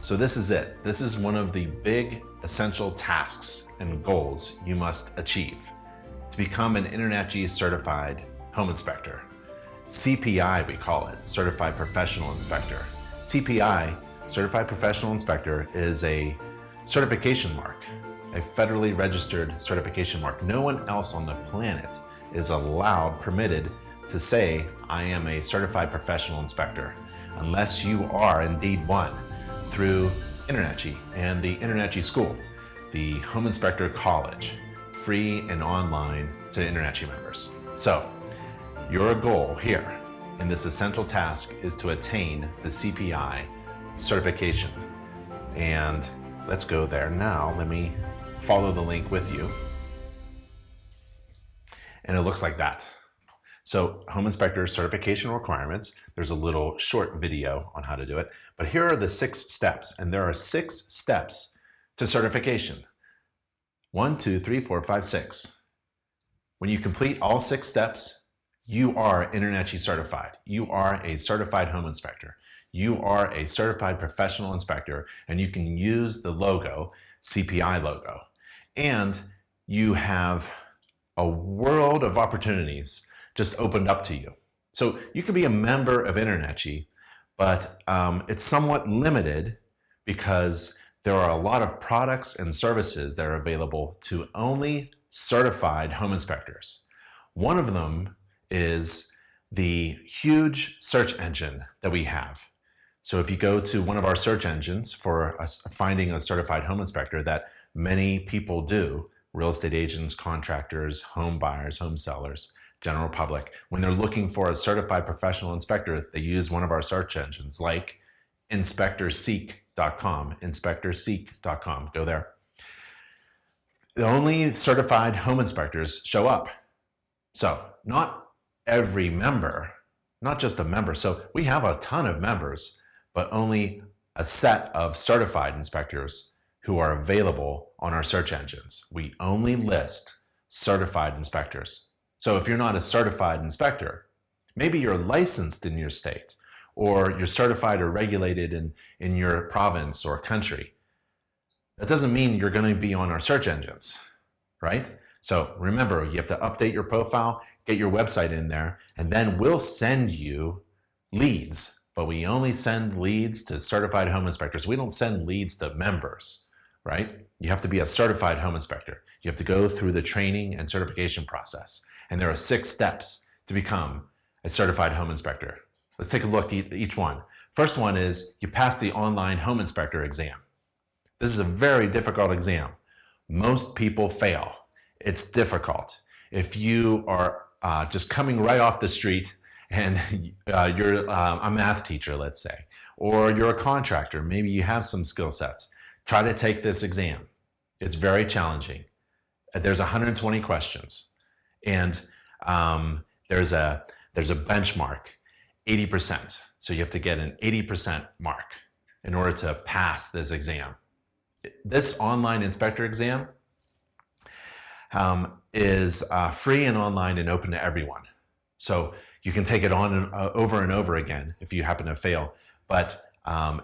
So this is it. This is one of the big essential tasks and goals you must achieve to become an INTERNACHI certified home inspector. CPI, we call it, Certified Professional Inspector. CPI, Certified Professional Inspector, is a certification mark, a federally registered certification mark. No one else on the planet is allowed, permitted to say, I am a certified professional inspector, unless you are indeed one through INTERNACHI and the INTERNACHI School, the Home Inspector College, free and online to INTERNACHI members. So, your goal here in this essential task is to attain the CPI certification. And let's go there now. Let me follow the link with you. And it looks like that. So home inspector certification requirements, there's a little short video on how to do it, but here are the 6 steps, and there are 6 steps to certification. 1, 2, 3, 4, 5, 6. When you complete all 6 steps, you are INTERNACHI certified. You are a certified home inspector. You are a certified professional inspector, and you can use the logo, CPI logo. And you have a world of opportunities just opened up to you. So you can be a member of INTERNACHI, but it's somewhat limited because there are a lot of products and services that are available to only certified home inspectors. One of them is the huge search engine that we have. So if you go to one of our search engines for finding a certified home inspector that many people do, real estate agents, contractors, home buyers, home sellers, general public, when they're looking for a certified professional inspector, they use one of our search engines like inspectorseek.com, inspectorseek.com, go there. The only certified home inspectors show up. So not every member, not just a member. So we have a ton of members, but only a set of certified inspectors who are available on our search engines. We only list certified inspectors. So if you're not a certified inspector, maybe you're licensed in your state, or you're certified or regulated in your province or country. That doesn't mean you're going to be on our search engines, right? So remember, you have to update your profile, get your website in there, and then we'll send you leads. But we only send leads to certified home inspectors. We don't send leads to members, right? You have to be a certified home inspector. You have to go through the training and certification process. And there are 6 steps to become a certified home inspector. Let's take a look at each one. First one is you pass the online home inspector exam. This is a very difficult exam. Most people fail. It's difficult. If you are just coming right off the street and you're a math teacher, let's say, or you're a contractor, maybe you have some skill sets, try to take this exam. It's very challenging. There's 120 questions. And there's a benchmark, 80%. So you have to get an 80% mark in order to pass this exam. This online inspector exam is free and online and open to everyone. So you can take it on and over again if you happen to fail. But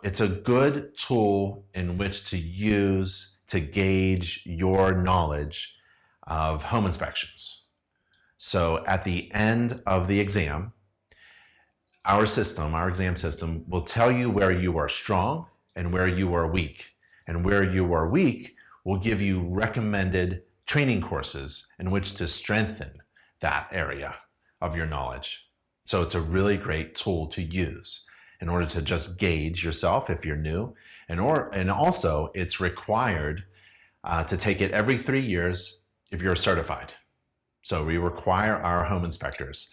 it's a good tool in which to use to gauge your knowledge of home inspections. So at the end of the exam, our exam system, will tell you where you are strong and where you are weak. And where you are weak will give you recommended training courses in which to strengthen that area of your knowledge. So it's a really great tool to use in order to just gauge yourself if you're new. And also it's required to take it every 3 years if you're certified. So we require our home inspectors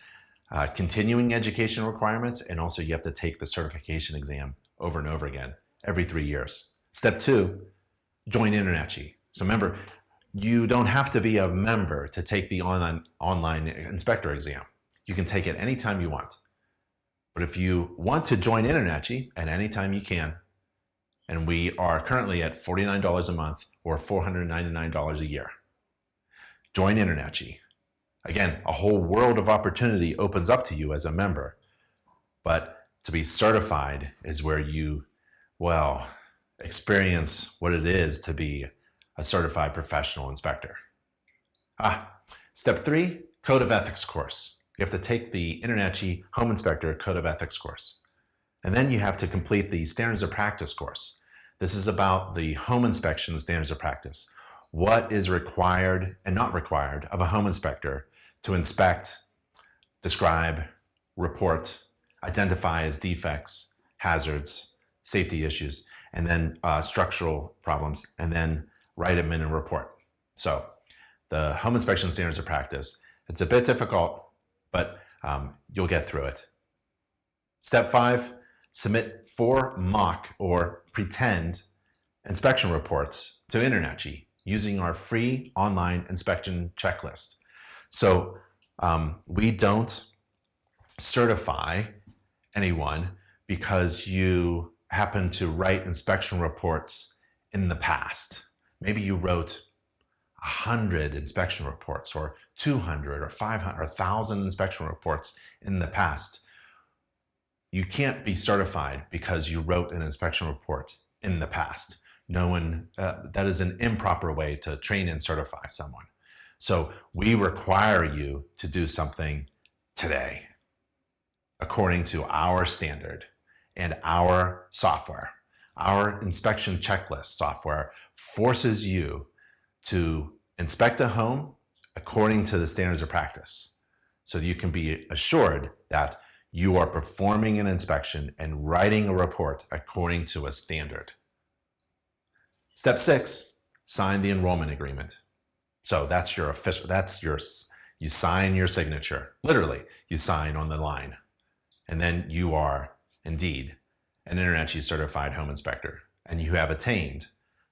continuing education requirements, and also you have to take the certification exam over and over again every 3 years. Step 2, join INTERNACHI. So remember, you don't have to be a member to take the online inspector exam. You can take it anytime you want. But if you want to join INTERNACHI at any time you can, and we are currently at $49 a month or $499 a year. Join INTERNACHI. Again, a whole world of opportunity opens up to you as a member, but to be certified is where experience what it is to be a certified professional inspector. Step 3, Code of Ethics course. You have to take the InterNACHI Home Inspector Code of Ethics course. And then you have to complete the Standards of Practice course. This is about the home inspection standards of practice. What is required and not required of a home inspector to inspect, describe, report, identify as defects, hazards, safety issues, and then structural problems, and then write them in a report. So the home inspection standards of practice, it's a bit difficult, but you'll get through it. Step 5, submit 4 mock or pretend inspection reports to InterNACHI using our free online inspection checklist. So we don't certify anyone because you happen to write inspection reports in the past. Maybe you wrote 100 inspection reports or 200 or 500 or 1,000 inspection reports in the past. You can't be certified because you wrote an inspection report in the past. No one, that is an improper way to train and certify someone. So we require you to do something today according to our standard and our software. Our inspection checklist software forces you to inspect a home according to the standards of practice, so you can be assured that you are performing an inspection and writing a report according to a standard. Step 6, sign the enrollment agreement. So that's your official, you sign your signature. Literally, you sign on the line. And then you are indeed an InterNACHI certified home inspector, and you have attained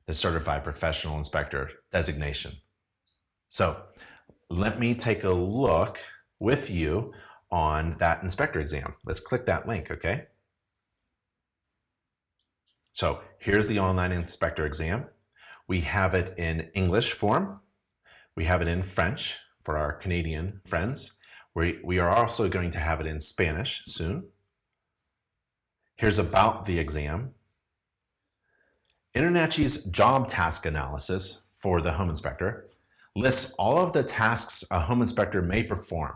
the certified professional inspector designation. So let me take a look with you on that inspector exam. Let's click that link, okay? So here's the online inspector exam. We have it in English form. We have it in French for our Canadian friends. We are also going to have it in Spanish soon. Here's about the exam. InterNACHI's job task analysis for the home inspector lists all of the tasks a home inspector may perform,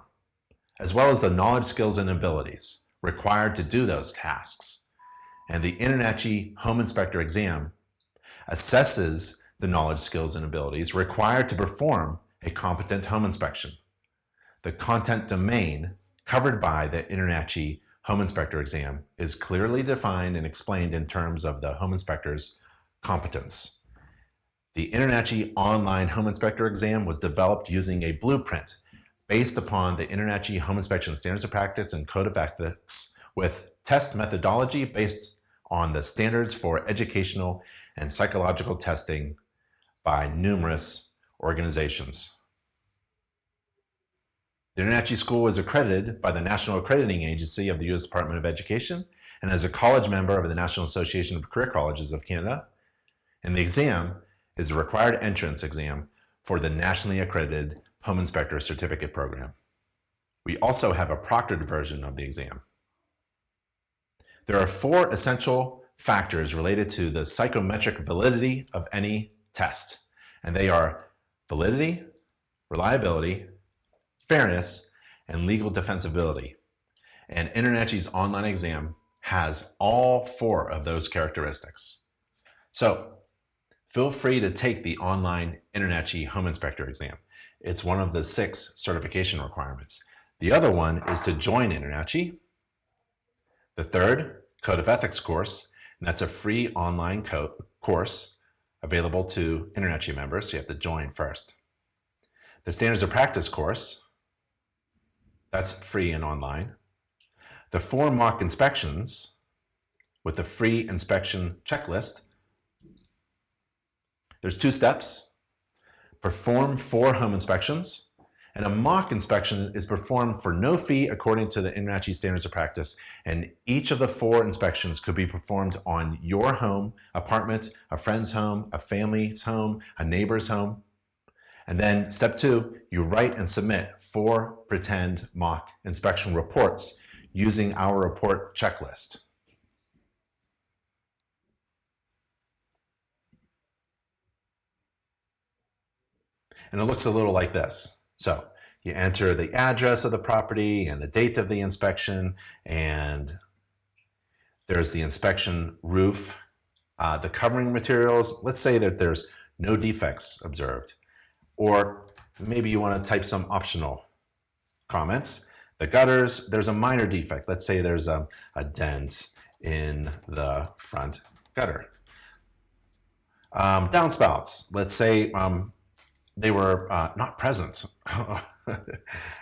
as well as the knowledge, skills, and abilities required to do those tasks. And the InterNACHI Home Inspector exam assesses the knowledge, skills, and abilities required to perform a competent home inspection. The content domain covered by the InterNACHI Home Inspector exam is clearly defined and explained in terms of the home inspector's competence. The InterNACHI online home inspector exam was developed using a blueprint based upon the InterNACHI Home Inspection Standards of Practice and Code of Ethics, with test methodology based on the standards for educational and psychological testing by numerous organizations. The InterNACHI School is accredited by the National Accrediting Agency of the U.S. Department of Education and is a college member of the National Association of Career Colleges of Canada. And the exam is a required entrance exam for the nationally accredited Home Inspector Certificate Program. We also have a proctored version of the exam. There are 4 essential factors related to the psychometric validity of any test, and they are validity, reliability, fairness, and legal defensibility. And InterNACHI's online exam has all 4 of those characteristics. So feel free to take the online InterNACHI Home Inspector exam. It's one of the 6 certification requirements. The other one is to join InterNACHI. The third, Code of Ethics course, and that's a free online course available to InterNACHI members, so you have to join first. The Standards of Practice course, that's free and online. The 4 mock inspections with the free inspection checklist. There's 2 steps. Perform 4 home inspections, and a mock inspection is performed for no fee according to the InterNACHI Standards of Practice, and each of the 4 inspections could be performed on your home, apartment, a friend's home, a family's home, a neighbor's home. And then step 2, you write and submit 4 pretend mock inspection reports using our report checklist. And it looks a little like this. So you enter the address of the property and the date of the inspection, and there's the inspection roof, the covering materials. Let's say that there's no defects observed. Or maybe you want to type some optional comments. The gutters, there's a minor defect. Let's say there's a dent in the front gutter. Downspouts, let's say they were not present.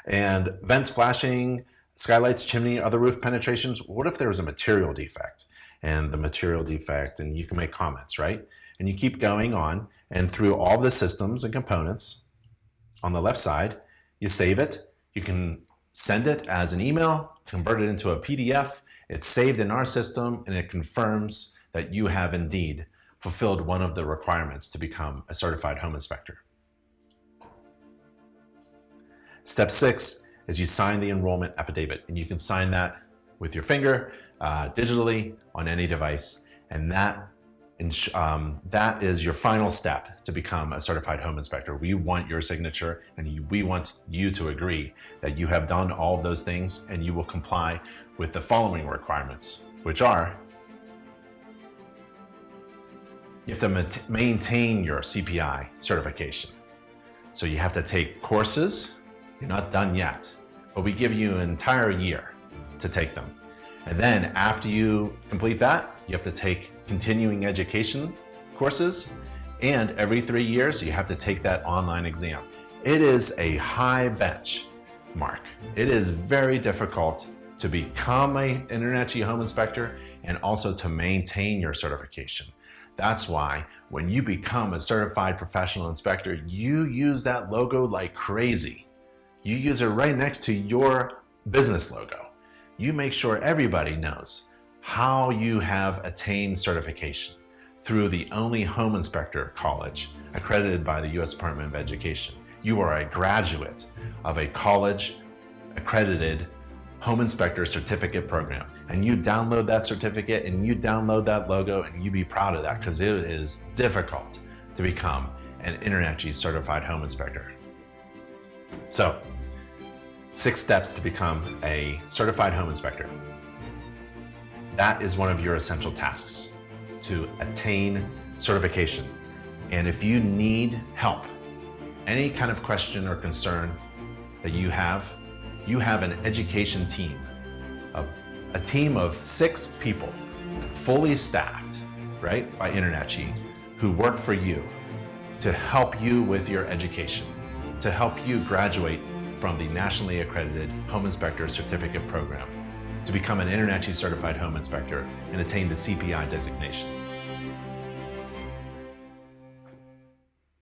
And vents flashing, skylights, chimney, other roof penetrations. What if there was a material defect? And the material defect, and you can make comments, right? And you keep going on, and through all the systems and components on the left side, you save it. You can send it as an email, convert it into a PDF. It's saved in our system, and it confirms that you have indeed fulfilled one of the requirements to become a certified home inspector. Step 6 is you sign the enrollment affidavit, and you can sign that with your finger, digitally on any device, and that is your final step to become a certified home inspector. We want your signature, and we want you to agree that you have done all of those things and you will comply with the following requirements, which are: you have to maintain your CPI certification. So you have to take courses. You're not done yet, but we give you an entire year to take them. And then after you complete that, you have to take continuing education courses, and every 3 years you have to take that online exam. It is a high benchmark. It is very difficult to become an InterNACHI home inspector and also to maintain your certification. That's why when you become a certified professional inspector, you use that logo like crazy. You use it right next to your business logo. You make sure everybody knows how you have attained certification through the only home inspector college accredited by the U.S. Department of Education. You are a graduate of a college accredited home inspector certificate program, and you download that certificate and you download that logo, and you be proud of that, because it is difficult to become an InterNACHI certified home inspector. So, 6 steps to become a certified home inspector. That is one of your essential tasks, to attain certification. And if you need help, any kind of question or concern that you have an education team, a team of 6 people, fully staffed, right, by InterNACHI, who work for you to help you with your education, to help you graduate from the nationally accredited home inspector certificate program, to become an InterNACHI certified home inspector and attain the CPI designation.